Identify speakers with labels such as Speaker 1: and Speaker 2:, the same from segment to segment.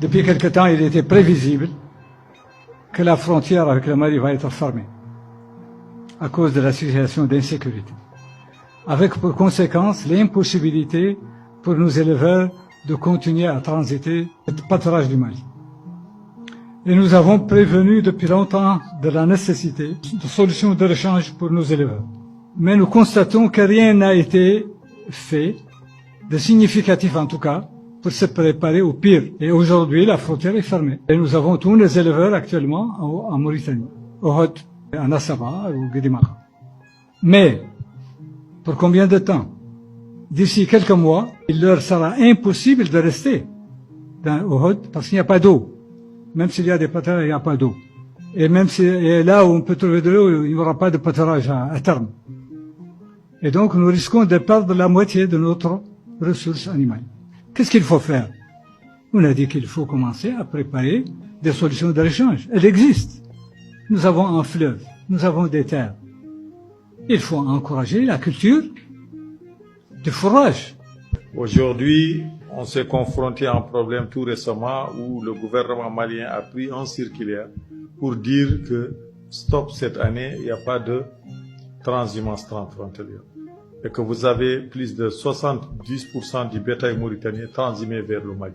Speaker 1: Depuis quelque temps, il était prévisible que la frontière avec le Mali va être fermée à cause de la situation d'insécurité, avec pour conséquence l'impossibilité pour nos éleveurs de continuer à transiter le pâturage du Mali. Et nous avons prévenu depuis longtemps de la nécessité de solutions de rechange pour nos éleveurs. Mais nous constatons que rien n'a été fait, de significatif en tout cas, pour se préparer au pire. Et aujourd'hui, la frontière est fermée. Et nous avons tous les éleveurs actuellement en Mauritanie, au Hod, à Nassaba, au Guédimara. Mais, pour combien de temps? D'ici quelques mois, il leur sera impossible de rester au Hod parce qu'il n'y a pas d'eau. Même s'il y a des pâturages, il n'y a pas d'eau. Et même si et là où on peut trouver de l'eau, il n'y aura pas de pâturage à terme. Et donc, nous risquons de perdre la moitié de notre ressource animale. Qu'est-ce qu'il faut faire? On a dit qu'il faut commencer à préparer des solutions de rechange. Elles existent. Nous avons un fleuve, nous avons des terres. Il faut encourager la culture du fourrage.
Speaker 2: Aujourd'hui, on s'est confronté à un problème tout récemment où le gouvernement malien a pris un circulaire pour dire que stop, cette année, il n'y a pas de transhumance transfrontalière. Et que vous avez plus de 70% du bétail mauritanien transhumé vers le Mali.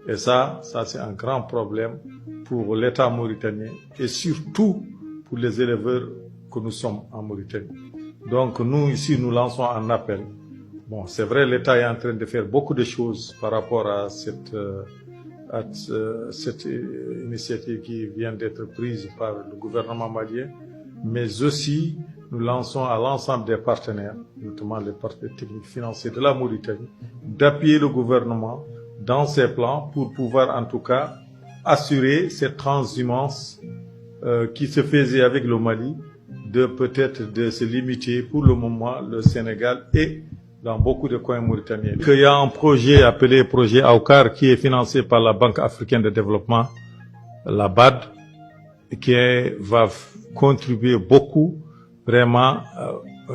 Speaker 2: Et ça c'est un grand problème pour l'État mauritanien et surtout pour les éleveurs que nous sommes en Mauritanie. Donc nous, ici, nous lançons un appel. Bon, c'est vrai, l'État est en train de faire beaucoup de choses par rapport à cette initiative qui vient d'être prise par le gouvernement malien, mais aussi nous lançons à l'ensemble des partenaires, notamment les partenaires techniques financiers de la Mauritanie, d'appuyer le gouvernement dans ses plans pour pouvoir en tout cas assurer cette transhumance qui se faisait avec le Mali, peut-être de se limiter pour le moment le Sénégal et dans beaucoup de coins mauritaniens. Il y a un projet appelé projet AOCAR qui est financé par la Banque africaine de développement, la BAD, qui va contribuer beaucoup, vraiment,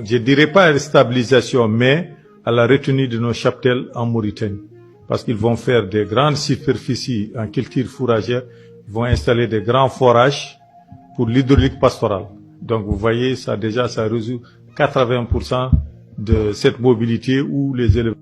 Speaker 2: je dirais pas à la stabilisation, mais à la retenue de nos cheptels en Mauritanie. Parce qu'ils vont faire des grandes superficies en culture fourragère, ils vont installer des grands forages pour l'hydraulique pastorale. Donc vous voyez, ça résout 80% de cette mobilité où les éleveurs